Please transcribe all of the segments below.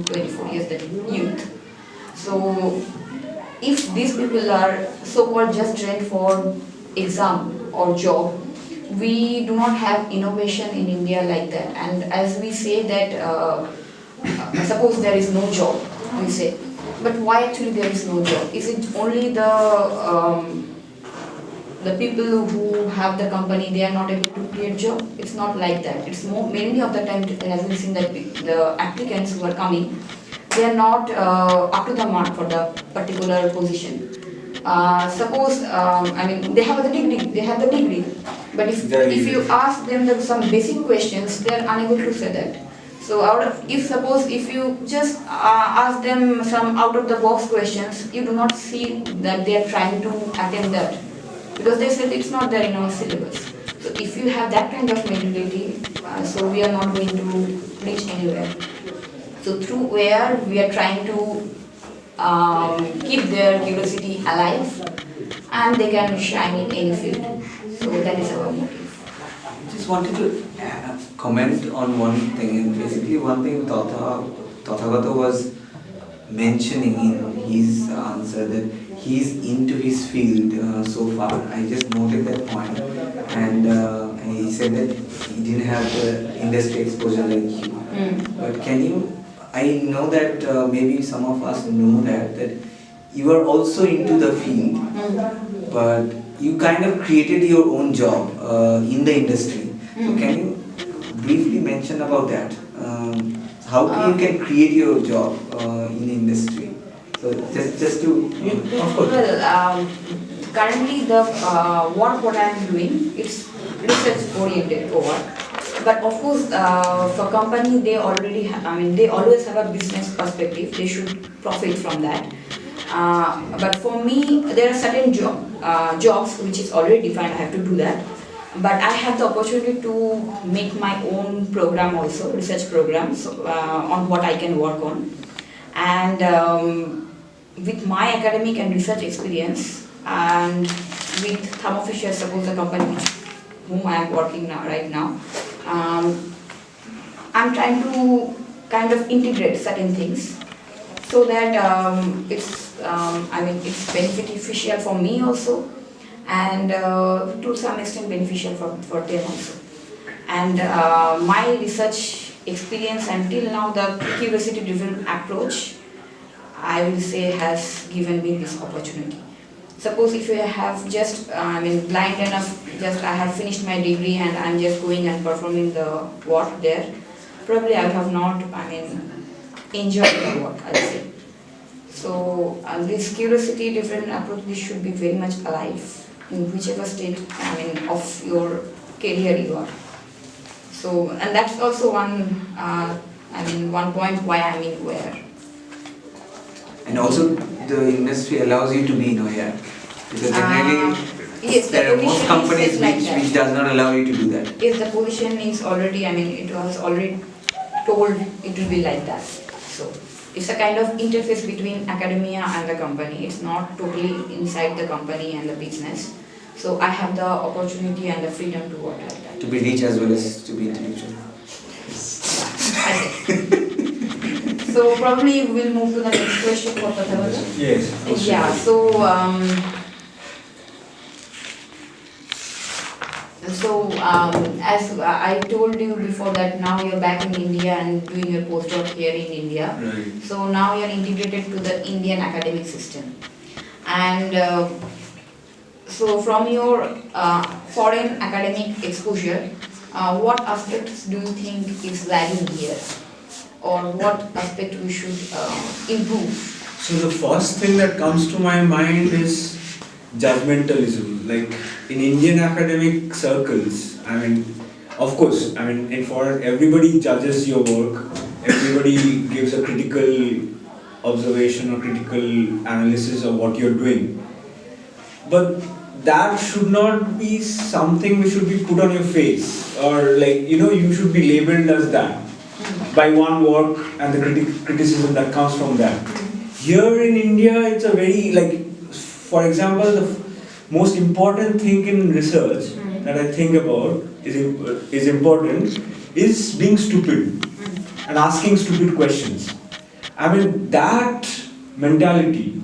24 years, the youth. So if these people are so-called just trained for exam or job, we do not have innovation in India like that. And as we say that, suppose there is no job, we say, but why actually there is no job? Is it only the people who have the company, they are not able to create job? It's not like that. It's more, many of the time, as we've seen that the applicants who are coming, they are not up to the mark for the particular position. Suppose, I mean, they have the degree, but if you ask them some basic questions, they are unable to say that. So if you just ask them some out of the box questions, you do not see that they are trying to attempt that, because they said it's not there in our syllabus. So if you have that kind of mentality, so we are not going to reach anywhere. So through where we are trying to keep their curiosity alive, and they can shine in any field. So that is our motive. Just wanted to comment on one thing, and basically one thing Tathagata was mentioning in his answer, that he's into his field so far. I just noted that point, and he said that he didn't have the industry exposure like you. But can you? I know that maybe some of us know that you are also into the field, but you kind of created your own job in the industry. So can you briefly mention about that? How you can create your job in the industry? So just to of course. Well, currently the what I am doing, it's research oriented work. But of course, for company, they already they always have a business perspective. They should profit from that. But for me, there are certain jobs which is already defined. I have to do that. But I have the opportunity to make my own program also, research program, so, on what I can work on. And with my academic and research experience, and with Thermo Fisher, suppose the company whom I am working now, right now, I'm trying to kind of integrate certain things so that it's beneficial for me also, and to some extent beneficial for them also. And my research experience until now, the curiosity-driven approach, I will say, has given me this opportunity. Suppose if you have just, blind enough, just I have finished my degree and I'm just going and performing the work there, probably I have not, enjoyed the work, I'll say. So this curiosity-driven approach, this should be very much alive in whichever state, of your career you are. So, and that's also one point why I'm in where. And also the industry allows you to be nowhere. Because generally yes, there are most companies which does not allow you to do that. Yes, the position is already, it was already told it will be like that. So it's a kind of interface between academia and the company. It's not totally inside the company and the business. So I have the opportunity and the freedom to work like that. To be rich as well as to be intellectual. So probably we'll move to the next question for Tathagata. Yes. Yeah. So as I told you before that now you're back in India and doing your postdoc here in India. Right. So now you're integrated to the Indian academic system, and so from your foreign academic exposure, what aspects do you think is lagging here? Or what aspect we should improve? So the first thing that comes to my mind is judgmentalism. Like in Indian academic circles, of course, for everybody judges your work, everybody gives a critical observation or critical analysis of what you're doing. But that should not be something which should be put on your face, or you should be labeled as that by one work and the criticism that comes from that. Here in India, it's a very, for example, the most important thing in research that I think about is important is being stupid and asking stupid questions. I mean, that mentality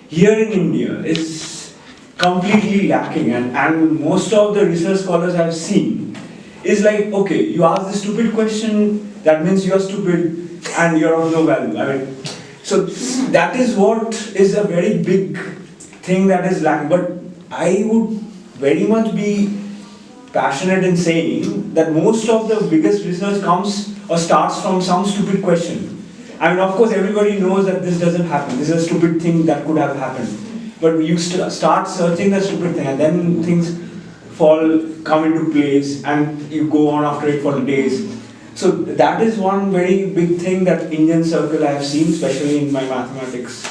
here in India is completely lacking, and most of the research scholars I've seen is like, okay, you ask the stupid question, that means you are stupid and you're of no value. I mean, so that is what is a very big thing that is lacking. But I would very much be passionate in saying that most of the biggest research comes or starts from some stupid question. I mean, of course, everybody knows that this doesn't happen. This is a stupid thing that could have happened. But you start searching the stupid thing, and then things come into place, and you go on after it for days. So that is one very big thing that Indian circle I have seen, especially in my mathematics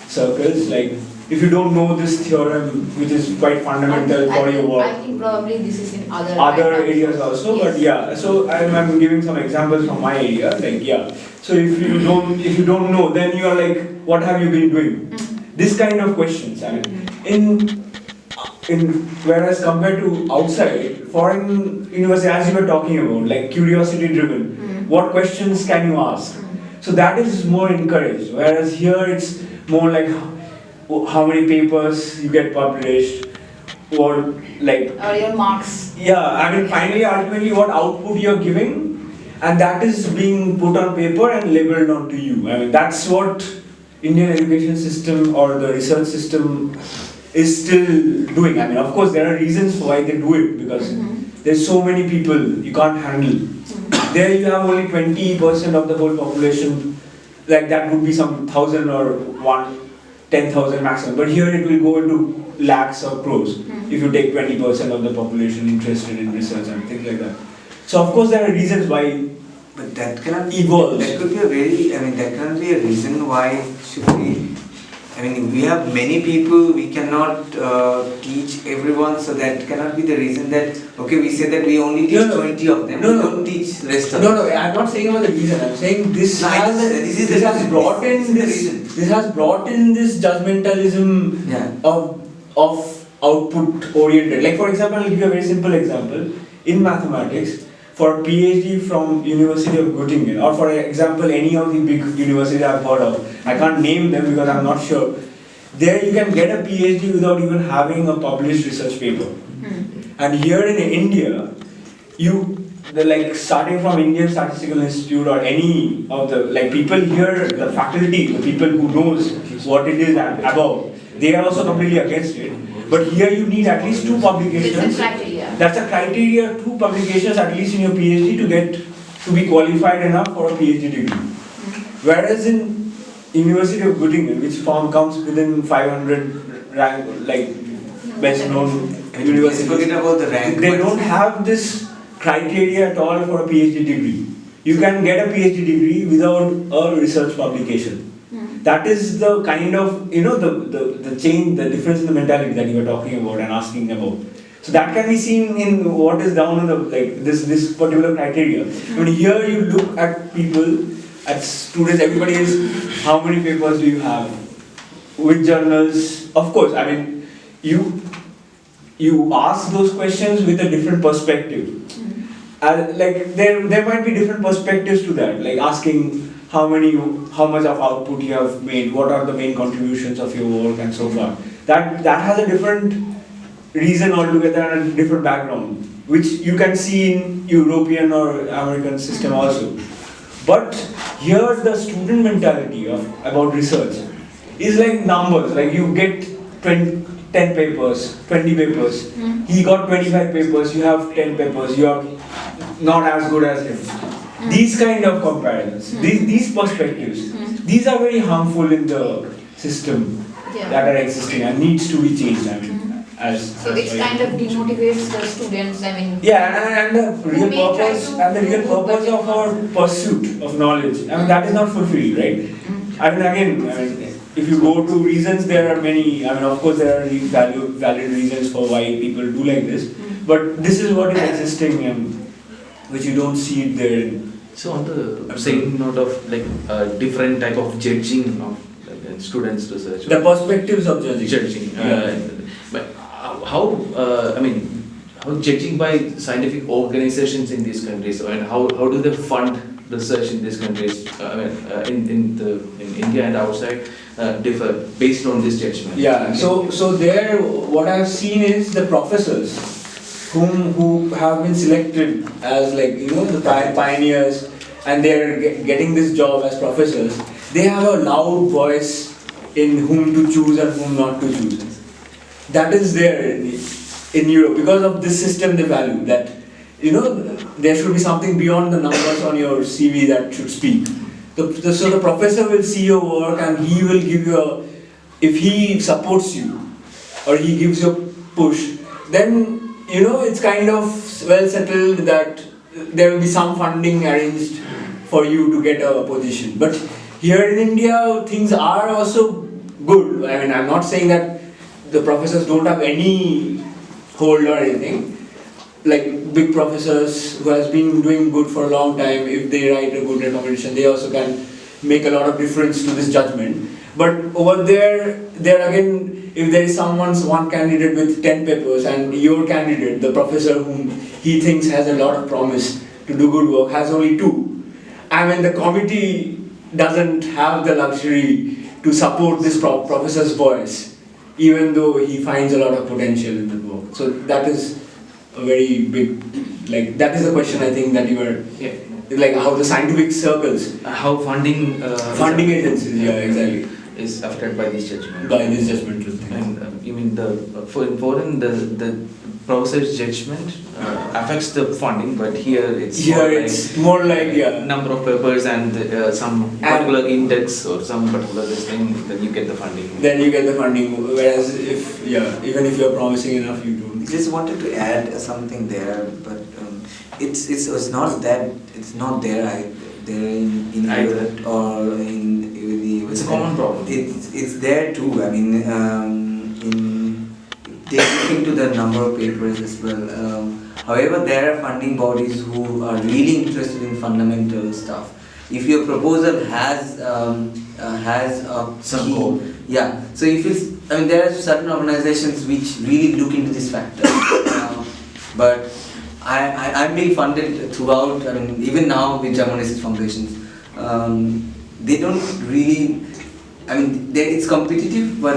circles. Like, if you don't know this theorem, which is quite fundamental for your work. I think probably this is in other areas also, yes. But yeah. So I'm giving some examples from my area. Like, yeah. So if you don't know, then you are like, what have you been doing? This kind of questions. I mean, in whereas compared to outside, foreign university, as you were talking about, like curiosity driven, what questions can you ask? So that is more encouraged. Whereas here it's more like how many papers you get published, or like Or your marks. yeah. I mean, finally, ultimately, what output you're giving, and that is being put on paper and labeled onto you. I mean, that's what Indian education system or the research system is still doing. I mean, of course, there are reasons why they do it, because there's so many people you can't handle. There you have only 20% of the whole population, like that would be some 1,000 or 10,000 maximum. But here it will go into lakhs or crores if you take 20% of the population interested in research and things like that. So of course there are reasons why. But that cannot evolve. That could be a very, I mean, that cannot be a reason why should we. I mean, we have many people, we cannot teach everyone, so that cannot be the reason that, okay, we say that we only teach 20 of them, we don't teach rest of them. No, I'm not saying about the reason, I'm saying this has brought in this judgmentalism of output oriented. Like, for example, I'll give you a very simple example. In mathematics, for a PhD from University of Göttingen, or for example any of the big universities I've heard of, I can't name them because I'm not sure, there you can get a PhD without even having a published research paper. And here in India, starting from Indian Statistical Institute or any of the, like, people here, the faculty, the people who knows what it is above, they are also completely against it. But here you need at least 2 publications. That's a criteria, 2 publications at least in your PhD to be qualified enough for a PhD degree. Whereas in University of Göttingen, which comes within 500 rank, like best known universities, Forget about the rank. they don't have this criteria at all for a PhD degree. You can get a PhD degree without a research publication. That is the kind of, the change, the difference in the mentality that you were talking about and asking about. So that can be seen in what is down on the, like, this particular criteria. I mean, here you look at people, at students, everybody is, how many papers do you have? Which journals? Of course, I mean, you ask those questions with a different perspective. Like, there might be different perspectives to that, like asking how much of output you have made, what are the main contributions of your work, and so forth. That has a different reason altogether and a different background, which you can see in European or American system also. But here the student mentality about research is like numbers, like you get 10 papers, 20 papers, he got 25 papers, you have 10 papers, you are not as good as him. These kind of comparisons, these perspectives, these are very harmful in the system that are existing and needs to be changed. I mean, so it kind of demotivates the students. I mean, and the real purpose of our pursuit of knowledge, I mean, that is not fulfilled, right? I mean, again, if you go to reasons, there are many. I mean, of course, there are valid reasons for why people do like this, but this is what is existing, and which you don't see it there. So on the same note of different type of judging of students' research. The perspectives of judging. But how judging by scientific organizations in these countries, and how do they fund research in these countries, in India and outside, differ based on this judgment. Yeah, so there, what I've seen is the professors who have been selected as like, you know, the pioneers, and they're getting this job as professors, they have a loud voice in whom to choose and whom not to choose. That is there in Europe because of this system they value that, you know, there should be something beyond the numbers on your CV that should speak. So the professor will see your work and he will give you a, if he supports you or he gives you a push, then, you know, it's kind of well settled that there will be some funding arranged for you to get a position. But here in India, things are also good. I mean, I'm not saying that the professors don't have any hold or anything. Like big professors who has been doing good for a long time, if they write a good recommendation, they also can make a lot of difference to this judgment. But over there again, if there is one candidate with 10 papers and your candidate, the professor whom he thinks has a lot of promise to do good work, has only 2. I mean, the committee doesn't have the luxury to support this professor's voice, even though he finds a lot of potential in the work. So that is a very big, like, that is a question I think that you are, like how the scientific circles, How funding funding agencies, yeah, exactly, is affected by this judgment. by this judgmental thing. And you mean in foreign the professor's judgment affects the funding, but here it's Here more it's more like, yeah, number of papers and some particular index or some particular this thing, then you get the funding. then you get the funding. Whereas if, yeah, even if you're promising enough, you don't. Just wanted to add something there, but it's not that it's not there in Either. Europe or in the. It's a common problem. It's there too. I mean, they look into the number of papers as well. However, there are funding bodies who are really interested in fundamental stuff. If your proposal has a Some key, goal. yeah. So if it's, I mean, there are certain organizations which really look into this factor. But I'm being funded throughout. I mean, even now with German foundations, they don't really. I mean, it's competitive, but